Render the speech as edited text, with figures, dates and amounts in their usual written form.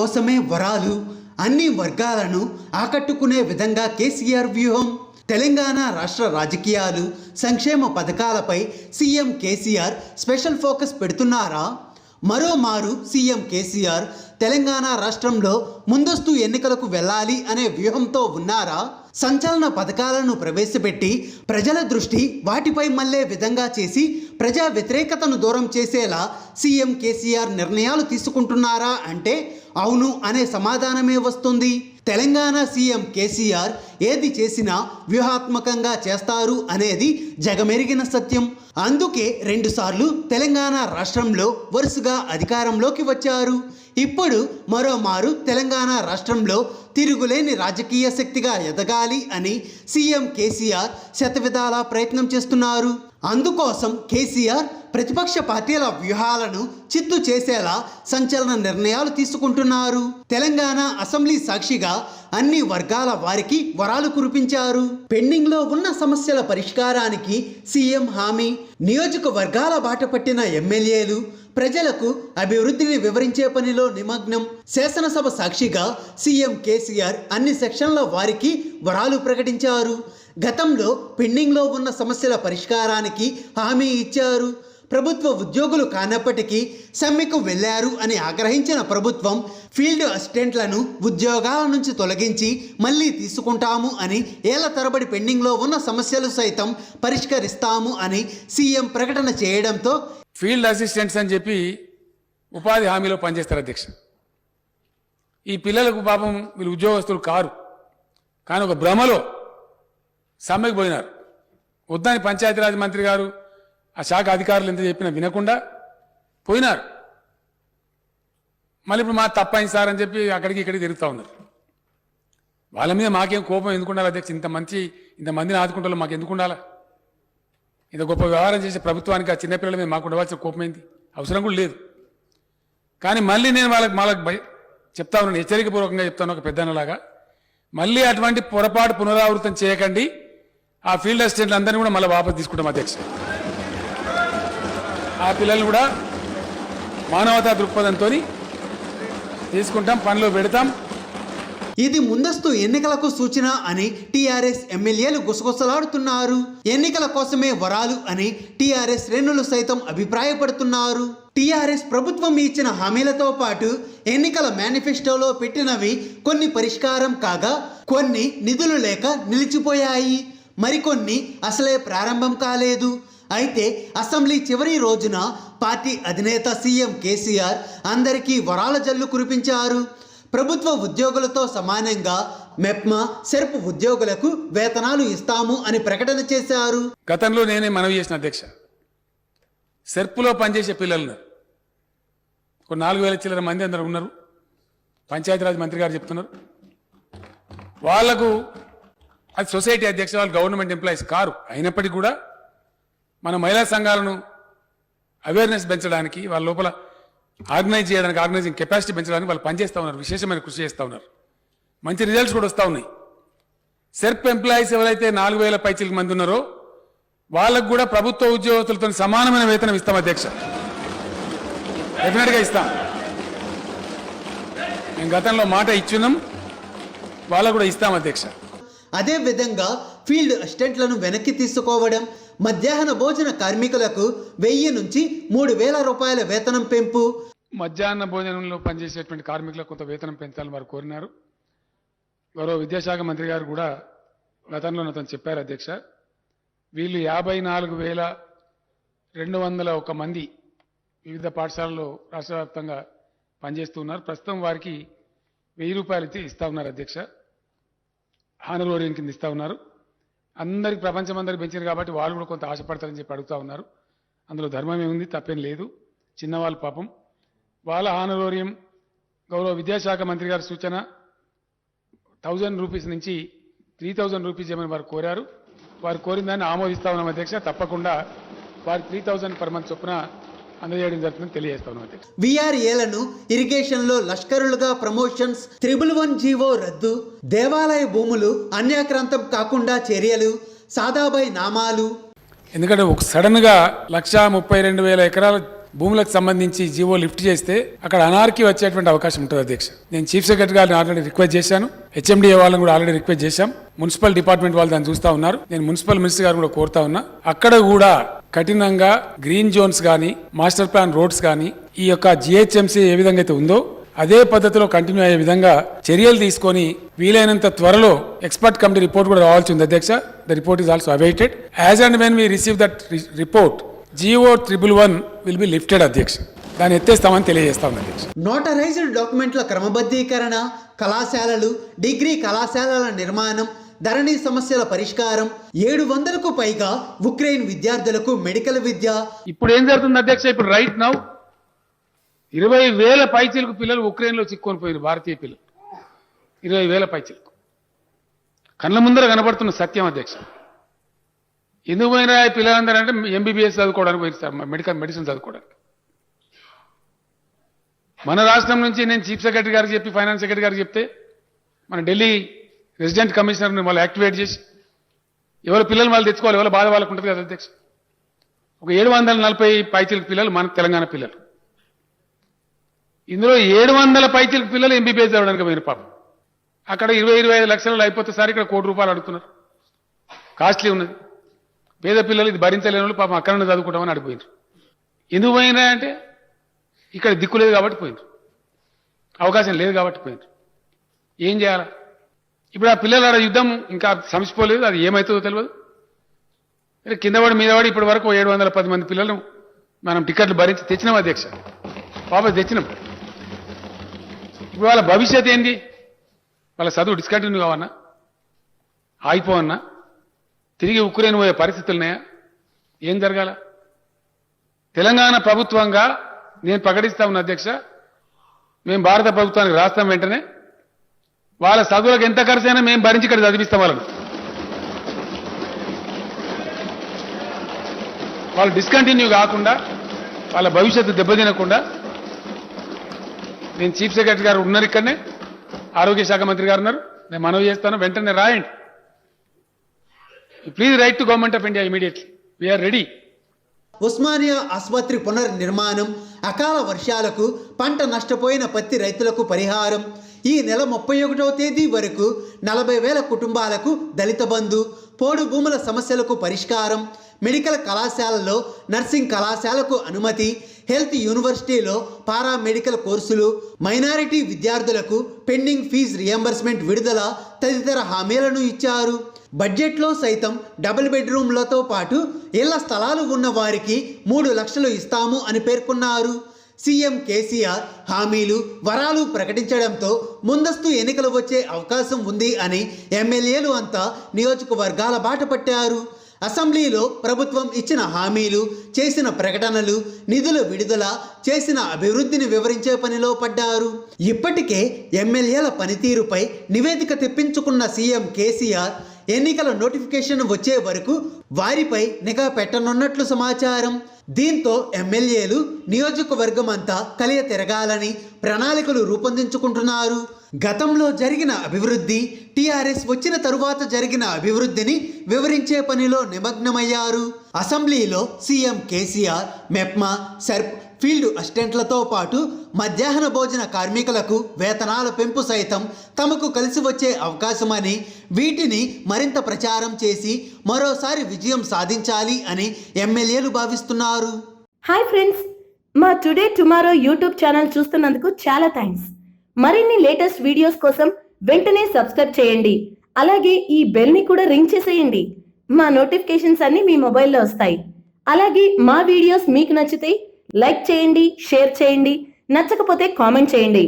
కోసమే వరాలు, అన్ని వర్గాలను ఆకట్టుకునే విధంగా కేసీఆర్ వ్యూహం. తెలంగాణ రాష్ట్ర రాజకీయాలు, సంక్షేమ పథకాలపై సీఎం కేసీఆర్ స్పెషల్ ఫోకస్ పెడుతున్నారా? మరోమారు సీఎం కేసీఆర్ తెలంగాణ రాష్ట్రంలో ముందస్తు ఎన్నికలకు వెళ్ళాలి అనే వ్యూహంతో ఉన్నారా? సంచలన పథకాలను ప్రవేశపెట్టి ప్రజల దృష్టి వాటిపై మళ్లే విధంగా చేసి ప్రజా వ్యతిరేకతను దూరం చేసేలా సీఎం కేసీఆర్ నిర్ణయాలు తీసుకుంటున్నారా అంటే అవును అనే సమాధానమే వస్తుంది. తెలంగాణ సీఎం కేసీఆర్ ఏది చేసినా వ్యూహాత్మకంగా చేస్తారు అనేది జగమెరిగిన సత్యం. అందుకే 2 సార్లు తెలంగాణ రాష్ట్రంలో వరుసగా అధికారంలోకి వచ్చారు. ఇప్పుడు మరోమారు తెలంగాణ రాష్ట్రంలో తిరుగులేని రాజకీయ శక్తిగా ఎదగాలి అని సీఎం కేసీఆర్ శతవిధాలా ప్రయత్నం చేస్తున్నారు. అందుకోసం కేసీఆర్ ప్రతిపక్ష పార్టీల వ్యూహాలను చిత్తు చేసేలా సంచలన నిర్ణయాలు తీసుకుంటున్నారు. తెలంగాణ అసెంబ్లీ సాక్షిగా అన్ని వర్గాల వారికి వరాలు కురిపించారు. పెండింగ్లో ఉన్న సమస్యల పరిష్కారానికి సీఎం హామీ, నియోజకవర్గాల బాట పట్టిన ఎమ్మెల్యేలు ప్రజలకు అభివృద్ధిని వివరించే పనిలో నిమగ్నం. శాసనసభ సాక్షిగా సీఎం కేసీఆర్ అన్ని సెక్షన్ల వారికి వరాలు ప్రకటించారు. గతంలో పెండింగ్లో ఉన్న సమస్యల పరిష్కారానికి హామీ ఇచ్చారు. ప్రభుత్వ ఉద్యోగులు కానప్పటికీ సమ్మెకు వెళ్లారు అని ఆగ్రహించిన ప్రభుత్వం ఫీల్డ్ అసిస్టెంట్లను ఉద్యోగాల నుంచి తొలగించి మళ్ళీ తీసుకుంటాము అని, ఏళ్ల తరబడి పెండింగ్లో ఉన్న సమస్యలు సైతం పరిష్కరిస్తాము అని సీఎం ప్రకటన చేయడంతో ఫీల్డ్ అసిస్టెంట్స్ అని చెప్పి ఉపాధి హామీలో పనిచేస్తారు అధ్యక్ష. ఈ పిల్లలకు పాపం వీళ్ళు ఉద్యోగస్తులు కారు, కానీ ఒక భ్రమలో సమ్మెకు పోయినారు. వద్దని పంచాయతీరాజ్ మంత్రి గారు ఆ శాఖ అధికారులు ఎంత చెప్పినా వినకుండా పోయినారు. మళ్ళీ ఇప్పుడు మా తప్పైంది సార్ అని చెప్పి అక్కడికి ఇక్కడికి తిరుగుతూ ఉన్నారు. వాళ్ళ మీద మాకేం కోపం ఎందుకు ఉండాలి అధ్యక్ష? ఇంతమందిని ఆదుకుంటాలో మాకు ఎందుకు ఉండాలా? ఇంత గొప్ప వ్యవహారం చేసే ప్రభుత్వానికి ఆ చిన్నపిల్లల మీద మాకు ఉండవలసిన కోపం ఏంది? అవసరం కూడా లేదు. కానీ మళ్ళీ నేను వాళ్ళకి చెప్తా ఉన్నాను, హెచ్చరికపూర్వకంగా చెప్తాను ఒక పెద్దన్నలాగా, మళ్ళీ అటువంటి పొరపాటు పునరావృతం చేయకండి. ఆ ఫీల్డ్ అసిస్టెంట్లు అందరినీ కూడా మళ్ళీ వాపసు తీసుకుంటాం అధ్యక్ష. ఆ పిల్లల్ని కూడా మానవతా దృక్పథంతో తీసుకుంటాం, పనిలో పెడతాం. ఇది ముందస్తు ఎన్నికలకు సూచన అని టీఆర్ఎస్ ఎమ్మెల్యేలు గుసగుసలాడుతున్నారు. ఎన్నికల కోసమే వరాలు అని టీఆర్ఎస్ శ్రేణులు సైతం అభిప్రాయపడుతున్నారు. టీఆర్ఎస్ ప్రభుత్వం ఇచ్చిన హామీలతో పాటు ఎన్నికల మేనిఫెస్టోలో పెట్టినవి కొన్ని పరిష్కారం కాగా, కొన్ని నిధులు లేక నిలిచిపోయాయి. మరికొన్ని అసలే ప్రారంభం కాలేదు. అయితే అసెంబ్లీ చివరి రోజున పార్టీ అధినేత సీఎం కేసీఆర్ అందరికీ వరాల జల్లు కురిపించారు. ప్రభుత్వ ఉద్యోగులతో సమానంగా మెప్మా, సెర్ప్ ఉద్యోగులకు వేతనాలు ఇస్తాము అని ప్రకటన చేశారు. గతంలో నేనే మనవి చేసిన అధ్యక్ష, సెర్పులో పనిచేసే పిల్లలు ఒక 4,000 చిల్లర మంది అందరూ ఉన్నారు. పంచాయతీరాజ్ మంత్రి గారు చెప్తున్నారు వాళ్లకు అది సొసైటీ అధ్యక్ష, వాళ్ళు గవర్నమెంట్ ఎంప్లాయీస్ కారు. అయినప్పటికీ కూడా మన మహిళా సంఘాలను అవేర్నెస్ పెంచడానికి, వాళ్ళ లోపల ఆర్గనైజ్ చేయడానికి, ఆర్గనైజింగ్ కెపాసిటీ పెంచడానికి వాళ్ళు పనిచేస్తూ ఉన్నారు. విశేషమైన కృషి చేస్తూ ఉన్నారు. మంచి రిజల్ట్స్ కూడా వస్తూ ఉన్నాయి. సెర్ప్ ఎంప్లాయీస్ ఎవరైతే 4,000 పైచిలకు మంది ఉన్నారో వాళ్ళకు కూడా ప్రభుత్వ ఉద్యోగస్తులతో సమానమైన వేతనం ఇస్తాం అధ్యక్ష. డెఫినెట్గా ఇస్తాం. మేము గతంలో మాట ఇచ్చున్నాం, వాళ్ళకు కూడా ఇస్తాం అధ్యక్ష. అదే విధంగా ఫీల్డ్ అసిస్టెంట్లను వెనక్కి తీసుకోవడం, మధ్యాహ్న భోజన కార్మికులకు 1000 నుంచి 3,000 రూపాయల వేతనం పెంపు. మధ్యాహ్న భోజనంలో పనిచేసేటువంటి కార్మికులకు కొంత వేతనం పెంచాలని వారు కోరినారు. గౌరవ విద్యాశాఖ మంత్రి గారు కూడా గతంలో నాతో చెప్పారు అధ్యక్ష. వీళ్ళు 54,201 మంది వివిధ పాఠశాలలో రాష్ట్ర వ్యాప్తంగా పనిచేస్తూ ఉన్నారు. ప్రస్తుతం వారికి 1000 రూపాయలు ఇస్తా ఉన్నారు అధ్యక్ష. హానరోరియం కింద ఇస్తా ఉన్నారు. అందరికి ప్రపంచం అందరికి పెంచారు కాబట్టి వాళ్ళు కూడా కొంత ఆశపడతారని చెప్పి అడుగుతా ఉన్నారు. అందులో ధర్మం ఏముంది, తప్పేం లేదు. చిన్నవాళ్ళు పాపం వాళ్ళ హానరోరియం గౌరవ విద్యాశాఖ మంత్రి గారి సూచన 1000 రూపీస్ నుంచి 3000 రూపీస్ ఏమని వారు కోరారు. వారు కోరిన దాన్ని ఆమోదిస్తా ఉన్నాం అధ్యక్ష. తప్పకుండా వారి 3000 పర్ మంత్ చొప్పున అందజేయడం జరుగుతుందని తెలియజేస్తా ఉన్నాం అధ్యక్ష. వీఆర్ఏలను ఇరిగేషన్లో లష్కరులుగా ప్రమోషన్స్, 111 జీవో రద్దు, దేవాలయ భూములు అన్యాక్రాంతం కాకుండా చర్యలు, సాదాబాయి నామాలు. ఎందుకంటే ఒక సడన్గా 132,000 ఎకరాల భూములకు సంబంధించి జీవో లిఫ్ట్ చేస్తే అక్కడ అనార్కీ వచ్చేటువంటి అవకాశం ఉంటుంది అధ్యక్ష. నేను చీఫ్ సెక్రటరీ గారిని ఆల్రెడీ రిక్వెస్ట్ చేశాను, హెచ్ఎండిఏ వాళ్ళని కూడా ఆల్రెడీ రిక్వెస్ట్ చేశాం, మున్సిపల్ డిపార్ట్మెంట్ వాళ్ళు దాన్ని చూస్తా ఉన్నారు. నేను మున్సిపల్ మినిస్టర్ గారు కూడా కోరుతా ఉన్నా, అక్కడ కూడా కఠినంగా గ్రీన్ జోన్స్ కానీ మాస్టర్ ప్లాన్ రోడ్స్ కానీ ఈ యొక్క జిహెచ్ఎంసీ ఏ విధంగా అయితే ఉందో అదే పద్ధతిలో కంటిన్యూ అయ్యే విధంగా చర్యలు తీసుకొని వీలైనంత త్వరలో ఎక్స్పర్ట్ కమిటీ రిపోర్ట్ కూడా రావాల్సి ఉంది అధ్యక్ష. The report is also awaited. As and when we receive that report GO 111 will be lifted అధ్యక్ష. దాన్ని ఎత్తేస్తామని తెలియజేస్తాం అధ్యక్ష. నోటరైజ్డ్ డాక్యుమెంట్ల క్రమబద్ధీకరణ, కళాశాలలు, డిగ్రీ కళాశాలల నిర్మాణం, ధరణి సమస్యల పరిష్కారం, 700కు పైగా ఉక్రెయిన్ విద్యార్థులకు మెడికల్ విద్య. ఇప్పుడు ఏం జరుగుతుంది అధ్యక్ష? ఇప్పుడు రైట్ నౌ 20,000 పైచీలకు పిల్లలు ఉక్రెయిన్లో చిక్కుకొని పోయిన భారతీయ పిల్లలు 20,000 పైచీలకు కళ్ళ ముందర కనబడుతున్న సత్యం అధ్యక్ష. ఎందుకు పోయినా పిల్లలందరూ అంటే MBBS చదువుకోవడానికి పోయి సార్, మెడిసిన్ చదువుకోవడానికి. మన రాష్ట్రం నుంచి నేను చీఫ్ సెక్రటరీ గారికి చెప్పి ఫైనాన్స్ సెక్రటరీ గారికి చెప్తే మన ఢిల్లీ రెసిడెంట్ కమిషనర్ని వాళ్ళు యాక్టివేట్ చేసి ఎవరి పిల్లలు వాళ్ళు తెచ్చుకోవాలి, ఎవరి బాధ వాళ్ళకు ఉంటుంది కదా అధ్యక్ష. ఒక 740 పైచీలకు పిల్లలు మన తెలంగాణ పిల్లలు. ఇందులో 700 పైచీలకు పిల్లలు MBBS చదవడానికి పోయిన పాపం. అక్కడ 20-25 లక్షలు అయిపోతే సార్ ఇక్కడ ₹1 కోటి అడుగుతున్నారు. కాస్ట్లీ ఉన్నది. పేద పిల్లలు ఇది భరించలేని వాళ్ళు పాపం అక్కడ చదువుకుంటామని అడిగిపోయినారు. ఎందుకు పోయినా అంటే ఇక్కడ దిక్కు లేదు కాబట్టి పోయినారు, అవకాశం లేదు కాబట్టి పోయినారు. ఏం చేయాలా? ఇప్పుడు ఆ పిల్లల యుద్ధం ఇంకా సమసిపోలేదు, అది ఏమవుతుందో తెలియదు. కింద పడి మీద పడి ఇప్పటి వరకు 710 మంది పిల్లలు మనం టికెట్లు భరించి తెచ్చినాం అధ్యక్ష. పాప తెచ్చినాం. ఇప్పుడు వాళ్ళ భవిష్యత్ ఏంటి? వాళ్ళ చదువు డిస్కంటిన్యూ కావన్నా, ఆగిపోవన్నా, తిరిగి ఉక్రెయిన్ పోయే పరిస్థితులున్నాయా? ఏం జరగాల? తెలంగాణ ప్రభుత్వంగా నేను ప్రకటిస్తా ఉన్నా అధ్యక్ష, మేము భారత ప్రభుత్వానికి రాస్తాం, వెంటనే వాళ్ళ చదువులకు ఎంత ఖర్చు అయినా మేము భరించి ఇక్కడ చదివిస్తాం వాళ్ళను. వాళ్ళు డిస్కంటిన్యూ కాకుండా, వాళ్ళ భవిష్యత్తు దెబ్బతినకుండా నేను చీఫ్ సెక్రటరీ గారు ఉన్నారు, ఇక్కడనే ఆరోగ్య శాఖ మంత్రి గారు ఉన్నారు, నేను మనవి చేస్తాను, వెంటనే రాయండి. Please write to Government of India immediately. We are ready. Osmania ఆసుపత్రి పునర్నిర్మాణం, అకాల వర్షాలకు పంట నష్టపోయిన పత్తి రైతులకు పరిహారం, ఈ నెల 31వ తేదీ వరకు 40,000 కుటుంబాలకు దళిత బంధు, పోడు భూముల సమస్యలకు పరిష్కారం, మెడికల్ కళాశాలలో నర్సింగ్ కళాశాలకు అనుమతి, హెల్త్ యూనివర్సిటీలో పారామెడికల్ కోర్సులు, మైనారిటీ విద్యార్థులకు పెండింగ్ ఫీజు రియంబర్స్మెంట్ విడుదల తదితర హామీలను ఇచ్చారు. బడ్జెట్లో సైతం డబుల్ బెడ్రూమ్లతో పాటు ఇళ్ల స్థలాలు ఉన్న వారికి 3 లక్షలు ఇస్తాము అని పేర్కొన్నారు. సీఎం కేసీఆర్ హామీలు, వరాలు ప్రకటించడంతో ముందస్తు ఎన్నికలు వచ్చే అవకాశం ఉంది అని ఎమ్మెల్యేలు అంతా నియోజకవర్గాల బాట పట్టారు. అసెంబ్లీలో ప్రభుత్వం ఇచ్చిన హామీలు, చేసిన ప్రకటనలు, నిధుల విడుదల, చేసిన అభివృద్ధిని వివరించే పనిలో పడ్డారు. ఇప్పటికే ఎమ్మెల్యేల పనితీరుపై నివేదిక తెప్పించుకున్న సీఎం కేసీఆర్ ఎన్నికల నోటిఫికేషన్ వచ్చే వరకు వారిపై నిఘా పెట్టనున్నట్లు సమాచారం. దీంతో ఎమ్మెల్యేలు నియోజకవర్గం అంతా కలియ తిరగాలని ప్రణాళికలు రూపొందించుకుంటున్నారు. గతంలో జరిగిన అభివృద్ధి, టీఆర్ఎస్ వచ్చిన తరువాత జరిగిన అభివృద్ధిని వివరించే పనిలో నిమగ్నమయ్యారు. అసెంబ్లీలో సీఎం కేసీఆర్ మెప్మా, సర్ప్, ఫీల్డ్ అసిస్టెంట్లతో పాటు మధ్యాహ్న భోజన కార్మికులకు వేతనాల పెంపు సైతం తమకు కలిసి వచ్చే అవకాశమని, వీటిని మరింత ప్రచారం చేసి మరోసారి విజయం సాధించాలి అని ఎమ్మెల్యేలు భావిస్తున్నారు. హాయ్ ఫ్రెండ్స్, మా టుడే టుమారో యూట్యూబ్ ఛానల్ చూస్తున్నందుకు చాలా థ్యాంక్స్. మరిన్ని లేటెస్ట్ వీడియోస్ కోసం వెంటనే సబ్స్క్రైబ్ చేయండి. అలాగే ఈ బెల్ ని కూడా రింగ్ చేసేయండి. మా నోటిఫికేషన్స్ అన్ని మీ మొబైల్లో వస్తాయి. అలాగే మా వీడియోస్ మీకు నచ్చితే లైక్ చేయండి, షేర్ చేయండి, నచ్చకపోతే కామెంట్ చేయండి.